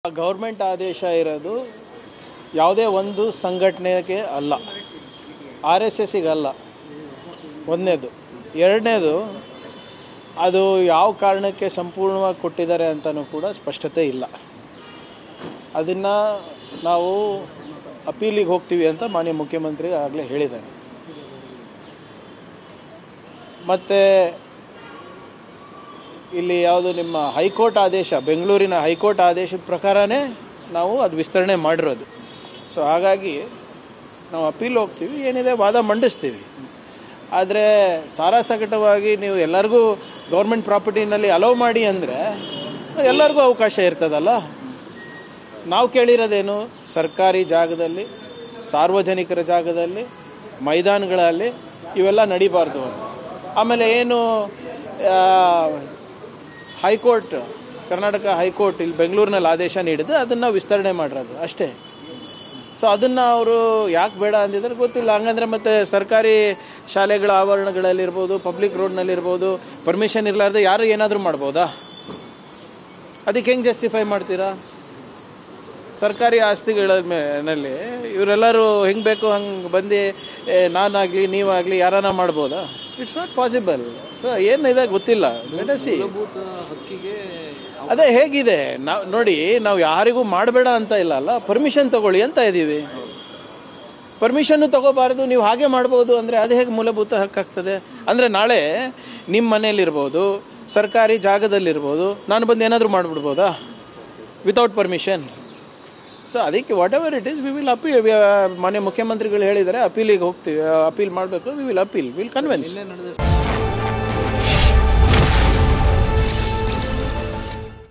Government ಆದೇಶ ಇರೋದು ಯಾವುದೇ ಒಂದು ಸಂಘಟನೆಗೆ ಅಲ್ಲ, RSSಗೆ ಅಲ್ಲ. ಒಂದನೇದು. ಎರಡನೇದು, ಅದು ಯಾವ ಕಾರಣಕ್ಕೆ ಸಂಪೂರ್ಣವಾಗಿ ಕೊಟ್ಟಿದ್ದಾರೆ ಅಂತಲೂ ಕೂಡ ಸ್ಪಷ್ಟತೆ ಇಲ್ಲ. ಅದನ್ನು ನಾವು ಅಪೀಲಿಗೆ ಹೋಗ್ತೀವಿ ಅಂತ ಮಾನ್ಯ ಮುಖ್ಯಮಂತ್ರಿ ಆಗಲೇ ಹೇಳಿದ್ದಾರೆ. ಮತ್ತು ಇಲ್ಲಿ ಯಾವುದು ನಿಮ್ಮ ಹೈಕೋರ್ಟ್ ಆದೇಶ, ಬೆಂಗಳೂರಿನ ಹೈಕೋರ್ಟ್ ಆದೇಶದ ಪ್ರಕಾರನೇ ನಾವು ಅದು ವಿಸ್ತರಣೆ ಮಾಡಿರೋದು. ಸೊ ಹಾಗಾಗಿ ನಾವು ಅಪೀಲ್ ಹೋಗ್ತೀವಿ, ಏನಿದೆ ವಾದ ಮಂಡಿಸ್ತೀವಿ. ಆದರೆ ಸಾರಾಸಗಟವಾಗಿ ನೀವು ಎಲ್ಲರಿಗೂ ಗೌರ್ಮೆಂಟ್ ಪ್ರಾಪರ್ಟಿನಲ್ಲಿ ಅಲೋ ಮಾಡಿ ಅಂದರೆ ಎಲ್ಲರಿಗೂ ಅವಕಾಶ ಇರ್ತದಲ್ಲ. ನಾವು ಕೇಳಿರೋದೇನು, ಸರ್ಕಾರಿ ಜಾಗದಲ್ಲಿ, ಸಾರ್ವಜನಿಕರ ಜಾಗದಲ್ಲಿ, ಮೈದಾನಗಳಲ್ಲಿ ಇವೆಲ್ಲ ನಡಿಬಾರ್ದು ಅಂತ. ಆಮೇಲೆ ಏನು ಹೈಕೋರ್ಟ್, ಕರ್ನಾಟಕ ಹೈಕೋರ್ಟ್ ಇಲ್ಲಿ ಬೆಂಗಳೂರಿನಲ್ಲಿ ಆದೇಶ ನೀಡಿದ್ದು ಅದನ್ನು ವಿಸ್ತರಣೆ ಮಾಡಿರೋದು ಅಷ್ಟೇ. ಸೊ ಅದನ್ನು ಅವರು ಯಾಕೆ ಬೇಡ ಅಂದಿದ್ರೆ ಗೊತ್ತಿಲ್ಲ. ಹಂಗಂದ್ರೆ ಮತ್ತು ಸರ್ಕಾರಿ ಶಾಲೆಗಳ ಆವರಣಗಳಲ್ಲಿರ್ಬೋದು, ಪಬ್ಲಿಕ್ ರೋಡ್ನಲ್ಲಿರ್ಬೋದು ಪರ್ಮಿಷನ್ ಇರಲಾರ್ದೆ ಯಾರು ಏನಾದರೂ ಮಾಡ್ಬೋದಾ? ಅದಕ್ಕೆ ಹೆಂಗೆ ಜಸ್ಟಿಫೈ ಮಾಡ್ತೀರಾ? ಸರ್ಕಾರಿ ಆಸ್ತಿಗಳ ಮೇಲೆ ಇವರೆಲ್ಲರೂ ಹೆಂಗೆ ಬೇಕೋ ಹಂಗೆ ಬಂದು ನಾನಾಗಲಿ ನೀವಾಗಲಿ ಯಾರನ್ನ ಮಾಡ್ಬೋದಾ? It's not possible. ಏನಿದೆ ಗೊತ್ತಿಲ್ಲ. ಲೆಟಸಿ ಅದೇ ಹೇಗಿದೆ ನಾವು ನೋಡಿ, ನಾವು ಯಾರಿಗೂ ಮಾಡಬೇಡ ಅಂತ ಇಲ್ಲ ಅಲ್ಲ, ಪರ್ಮಿಷನ್ ತಗೊಳ್ಳಿ ಅಂತ ಇದ್ದೀವಿ. ಪರ್ಮಿಷನ್ನು ತಗೋಬಾರ್ದು, ನೀವು ಹಾಗೆ ಮಾಡ್ಬೋದು ಅಂದರೆ ಅದು ಹೇಗೆ ಮೂಲಭೂತ ಹಕ್ಕಾಗ್ತದೆ? ಅಂದರೆ ನಾಳೆ ನಿಮ್ಮ ಮನೇಲಿರ್ಬೋದು, ಸರ್ಕಾರಿ ಜಾಗದಲ್ಲಿರ್ಬೋದು, ನಾನು ಬಂದು ಏನಾದರೂ ಮಾಡಿಬಿಡ್ಬೋದಾ ವಿತೌಟ್ ಪರ್ಮಿಷನ್? ಸೊ ಅದಕ್ಕೆ what ever it is we will appeal. ಮಾನ್ಯ ಮುಖ್ಯಮಂತ್ರಿಗಳು ಹೇಳಿದ್ದಾರೆ ಅಪೀಲಿಗೆ ಹೋಗ್ತೀವಿ, ಅಪೀಲ್ ಮಾಡಬೇಕು. We will appeal, will convince.